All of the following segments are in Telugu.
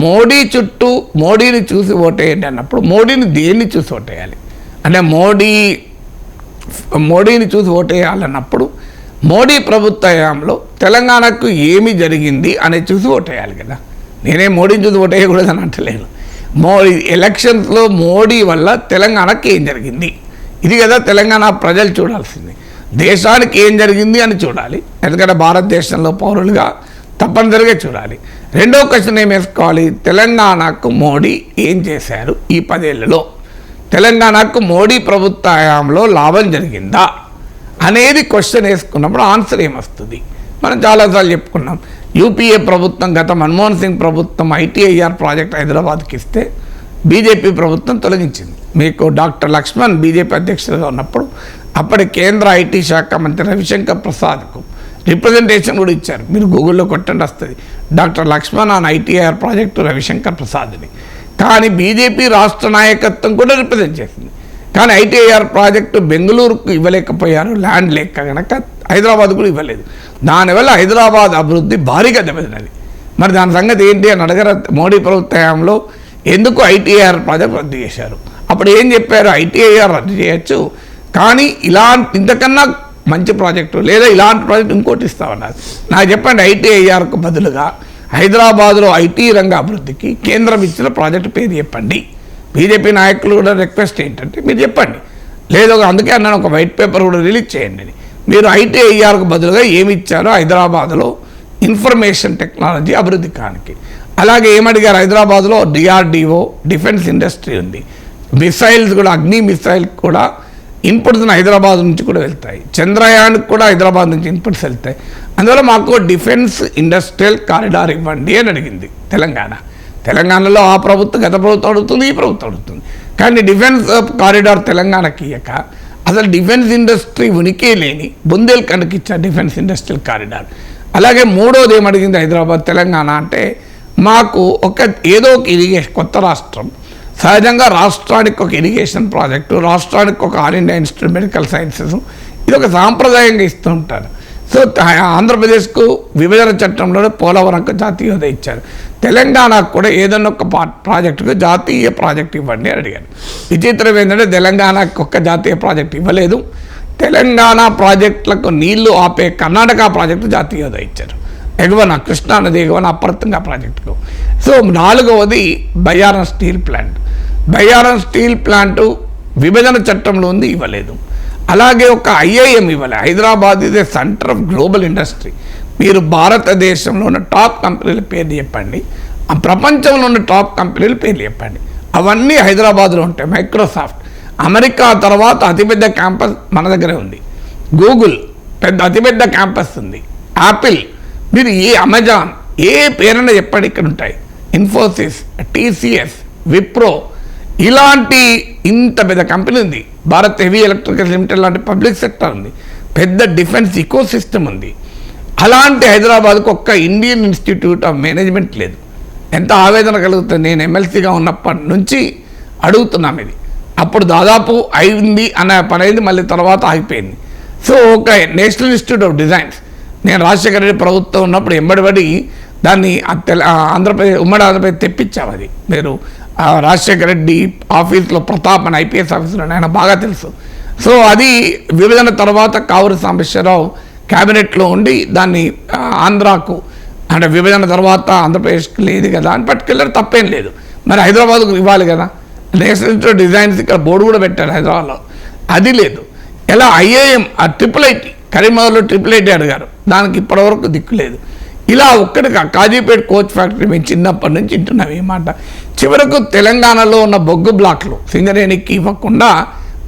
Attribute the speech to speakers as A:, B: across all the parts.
A: మోడీ చుట్టూ మోడీని చూసి ఓటేయండి అన్నప్పుడు మోడీని దేన్ని చూసి ఓటేయాలి అంటే మోడీని చూసి ఓటేయాలన్నప్పుడు మోడీ ప్రభుత్వ హయాంలో తెలంగాణకు ఏమి జరిగింది అనేది చూసి ఓటేయాలి కదా. నేనే మోడీని చూసి ఓటేయకూడదని అంటలేను. ఎలక్షన్స్లో మోడీ వల్ల తెలంగాణకి ఏం జరిగింది ఇది కదా తెలంగాణ ప్రజలు చూడాల్సింది. దేశానికి ఏం జరిగింది అని చూడాలి, ఎందుకంటే భారతదేశంలో పౌరులుగా తప్పనిసరిగా చూడాలి. రెండో క్వశ్చన్ ఏం వేసుకోవాలి, తెలంగాణకు మోడీ ఏం చేశారు ఈ 10 ఏళ్లలో, తెలంగాణకు మోడీ ప్రభుత్వ హయాంలో లాభం జరిగిందా అనేది క్వశ్చన్ వేసుకున్నప్పుడు ఆన్సర్ ఏమొస్తుంది. మనం చాలాసార్లు చెప్పుకున్నాం, యూపీఏ ప్రభుత్వం గత మన్మోహన్ సింగ్ ప్రభుత్వం ఐటీఐఆర్ ప్రాజెక్ట్ హైదరాబాద్కి ఇస్తే బీజేపీ ప్రభుత్వం తొలగించింది. మీకు డాక్టర్ లక్ష్మణ్ బీజేపీ అధ్యక్షుడిగా ఉన్నప్పుడు అప్పటి కేంద్ర ఐటీ శాఖ మంత్రి రవిశంకర్ ప్రసాద్కు రిప్రజెంటేషన్ కూడా ఇచ్చారు. మీరు గూగుల్లో కొట్టండి వస్తుంది, doctor Laxman on ITIR project Ravishankar ప్రసాద్ని. కానీ బీజేపీ రాష్ట్ర నాయకత్వం కూడా రిప్రజెంట్ చేసింది. కానీ ఐటీఐఆర్ ప్రాజెక్టు బెంగళూరుకు ఇవ్వలేకపోయారు, ల్యాండ్ లేక కనుక హైదరాబాద్ కూడా ఇవ్వలేదు. దానివల్ల హైదరాబాద్ అభివృద్ధి భారీగా దెబ్బతిన్నది. మరి దాని సంగతి ఏంటి అని అడగర మోడీ ప్రభుత్వ హయాంలో ఎందుకు ఐటీఐఆర్ ప్రాజెక్ట్ రద్దు చేశారు. అప్పుడు ఏం చెప్పారు, ఐటీఐఆర్ రద్దు చేయొచ్చు కానీ ఇంతకన్నా మంచి ప్రాజెక్టు లేదా ఇలాంటి ప్రాజెక్టు ఇంకోటి ఇస్తామన్నారు. నాకు చెప్పండి, ఐటీఐఆర్కు బదులుగా హైదరాబాద్లో ఐటీ రంగ అభివృద్ధికి కేంద్రం ఇచ్చిన ప్రాజెక్టు పేరు చెప్పండి. బీజేపీ నాయకులు కూడా రిక్వెస్ట్ ఏంటంటే మీరు చెప్పండి, లేదు అందుకే అన్నాను ఒక వైట్ పేపర్ కూడా రిలీజ్ చేయండి. మీరు ఐటీఐఆర్కు బదులుగా ఏమి ఇచ్చారో హైదరాబాద్లో ఇన్ఫర్మేషన్ టెక్నాలజీ అభివృద్ధి కానికి. అలాగే ఏమడిగారు, హైదరాబాద్లో డిఆర్డిఓ డిఫెన్స్ ఇండస్ట్రీ ఉంది, మిసైల్స్ కూడా అగ్ని మిసైల్ కూడా ఇన్పుట్స్ హైదరాబాద్ నుంచి కూడా వెళ్తాయి, చంద్రయాన్కి కూడా హైదరాబాద్ నుంచి ఇన్పుట్స్ వెళ్తాయి. అందువల్ల మాకు డిఫెన్స్ ఇండస్ట్రియల్ కారిడార్ ఇవ్వండి అని అడిగింది తెలంగాణలో. ఆ ప్రభుత్వం గత ప్రభుత్వం అడుగుతుంది, ఈ ప్రభుత్వం అడుగుతుంది. కానీ డిఫెన్స్ కారిడార్ తెలంగాణకి ఇయ్యక అసలు డిఫెన్స్ ఇండస్ట్రీ ఉనికి లేని బుందేల్ఖండ్కి ఇచ్చారు డిఫెన్స్ ఇండస్ట్రియల్ కారిడార్. అలాగే మూడోది ఏమడిగింది హైదరాబాద్ తెలంగాణ అంటే, మాకు ఏదో ఒక ఇరిగేషన్ కొత్త రాష్ట్రం, సహజంగా రాష్ట్రానికి ఒక ఇరిగేషన్ ప్రాజెక్టు, రాష్ట్రానికి ఒక all India institute medical sciences, ఇది ఒక సాంప్రదాయంగా ఇస్తూ ఉంటారు. సో ఆంధ్రప్రదేశ్కు విభజన చట్టంలో పోలవరంకు జాతీయ హోదా ఇచ్చారు. తెలంగాణకు కూడా ఏదన్నా ఒక ప్రాజెక్టుకు జాతీయ ప్రాజెక్ట్ ఇవ్వండి అని అడిగారు. విచిత్రం ఏంటంటే తెలంగాణకు ఒక్క జాతీయ ప్రాజెక్ట్ ఇవ్వలేదు, తెలంగాణ ప్రాజెక్టులకు నీళ్లు ఆపే కర్ణాటక ప్రాజెక్టు జాతీయ హోదా ఇచ్చారు. ఎగువన కృష్ణా నది ఎగువన అప్రతంగా ప్రాజెక్టుకు. సో 4వది Bayyaram steel plant. Bayyaram steel plant విభజన చట్టంలో ఉంది, ఇవ్వలేదు. అలాగే ఒక ఐఐఎం ఇవ్వాలి. హైదరాబాద్ ఇదే సెంటర్ ఆఫ్ గ్లోబల్ ఇండస్ట్రీ. మీరు భారతదేశంలో ఉన్న టాప్ కంపెనీల పేర్లు చెప్పండి, ఆ ప్రపంచంలో ఉన్న టాప్ కంపెనీల పేర్లు చెప్పండి. అవన్నీ హైదరాబాద్లో ఉంటాయి. మైక్రోసాఫ్ట్ అమెరికా తర్వాత అతిపెద్ద క్యాంపస్ మన దగ్గరే ఉంది. గూగుల్ అతిపెద్ద క్యాంపస్ ఉంది. యాపిల్, మీరు అమెజాన్ ఏ పేరైనా చెప్పండి ఇక్కడ ఉంటాయి. ఇన్ఫోసిస్, టీసీఎస్, విప్రో, ఇలాంటి ఇంత పెద్ద కంపెనీ ఉంది. భారత్ హెవీ ఎలక్ట్రికల్ లిమిటెడ్ లాంటి పబ్లిక్ సెక్టర్ ఉంది. పెద్ద డిఫెన్స్ ఇకో సిస్టమ్ ఉంది. అలాంటి హైదరాబాద్కు ఒక్క ఇండియన్ ఇన్స్టిట్యూట్ ఆఫ్ మేనేజ్మెంట్ లేదు. ఎంత ఆవేదన కలుగుతుంది. నేను ఎమ్మెల్సీగా ఉన్నప్పటి నుంచి అడుగుతున్నాం ఇది. అప్పుడు దాదాపు అయింది అన్న పని అయింది, మళ్ళీ తర్వాత ఆగిపోయింది. సో ఒక నేషనల్ ఇన్స్టిట్యూట్ ఆఫ్ డిజైన్స్ నేను రాజశేఖర రెడ్డి ప్రభుత్వం ఉన్నప్పుడు ఎంబడిపడి దాన్ని ఆంధ్రప్రదేశ్ ఉమ్మడి ఆంధ్రప్రదేశ్ తెప్పించాము. అది మీరు రాజశేఖర రెడ్డి ఆఫీస్లో ప్రతాప్ అని ఐపీఎస్ ఆఫీసులో ఆయన బాగా తెలుసు. సో అది విభజన తర్వాత కావూరి సాంబశివరావు క్యాబినెట్లో ఉండి దాన్ని ఆంధ్రాకు అంటే విభజన తర్వాత ఆంధ్రప్రదేశ్కి లేదు కదా అని పట్టుకెళ్ళారు, తప్పేం లేదు. మరి హైదరాబాద్కు ఇవ్వాలి కదా. నేషనల్ ఇన్స్టిట్యూట్ డిజైన్స్ ఇక్కడ బోర్డు కూడా పెట్టారు హైదరాబాద్లో, అది లేదు. ఎలా ఐఐఎం ట్రిపుల్ ఐటీ కరీంనగర్లో ట్రిపుల్ ఐటీ అడిగారు, దానికి ఇప్పటివరకు దిక్కు లేదు. ఇలా ఒక్కడిగా కాజీపేట కోచ్ ఫ్యాక్టరీ మేము చిన్నప్పటి నుంచి వింటున్నాం ఈ మాట. చివరకు తెలంగాణలో ఉన్న బొగ్గు బ్లాక్లు సింగరేణికి ఇవ్వకుండా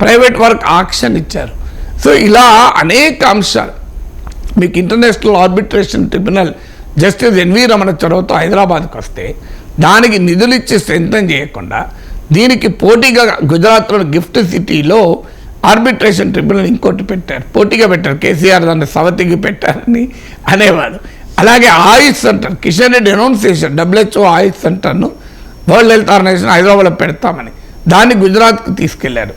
A: ప్రైవేట్ వర్క్ ఆక్షన్ ఇచ్చారు. సో ఇలా అనేక అంశాలు. మీకు international arbitration tribunal justice NV Ramana చొరవతో హైదరాబాద్కి వస్తే దానికి నిధులు ఇచ్చి స్ట్రెంథన్ చేయకుండా దీనికి పోటీగా గుజరాత్లో గిఫ్ట్ సిటీలో ఆర్బిట్రేషన్ ట్రిబ్యునల్ ఇంకోటి పెట్టారు, పోటీగా పెట్టారు. కేసీఆర్ దాన్ని సవతికి పెట్టారని అనేవాడు. అలాగే ఆయుష్ సెంటర్ కిషన్ రెడ్డి అనౌన్స్ చేశారు, WHO ఆయుష్ సెంటర్ను వరల్డ్ హెల్త్ ఆర్గనైజేషన్ హైదరాబాద్లో పెడతామని, దాన్ని గుజరాత్కి తీసుకెళ్లారు.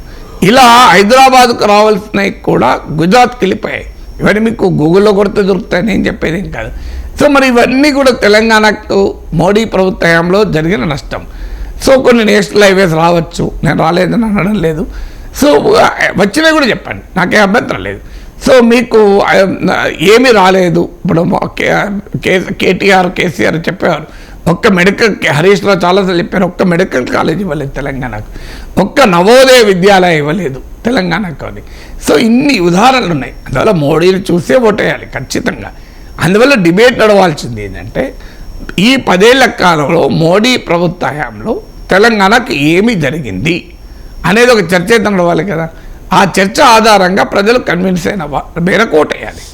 A: ఇలా హైదరాబాద్కు రావాల్సినవి కూడా గుజరాత్కి వెళ్ళిపోయాయి. ఇవన్నీ మీకు గూగుల్లో కొడితే దొరుకుతాయి, నేను చెప్పేది ఏం కాదు. సో మరి ఇవన్నీ కూడా తెలంగాణకు మోడీ ప్రభుత్వ హయాంలో జరిగిన నష్టం. సో కొన్ని నేషనల్ హైవేస్ రావచ్చు, నేను రాలేదని అనడం లేదు. సో వచ్చినా కూడా చెప్పండి, నాకే అభ్యంతరం లేదు. సో మీకు ఏమీ రాలేదు. ఇప్పుడు కేటీఆర్ కేసీఆర్ చెప్పేవారు, ఒక్క మెడికల్, హరీష్ రావు చాలాసార్లు చెప్పారు, ఒక్క మెడికల్ కాలేజ్ ఇవ్వలేదు తెలంగాణకు, ఒక్క నవోదయ విద్యాలయం ఇవ్వలేదు తెలంగాణకు అని. సో ఇన్ని ఉదాహరణలు ఉన్నాయి. అందువల్ల మోడీని చూసే ఓటేయాలి ఖచ్చితంగా. అందువల్ల డిబేట్ నడవాల్సింది ఏంటంటే, ఈ 10 ఏళ్ల కాలంలో మోడీ ప్రభుత్వ హయాంలో తెలంగాణకు ఏమి జరిగింది అనేది ఒక చర్చ నడవాలి కదా. ఆ చర్చ ఆధారంగా ప్రజలు కన్విన్స్ అయిన మేరకు ఓటేయాలి.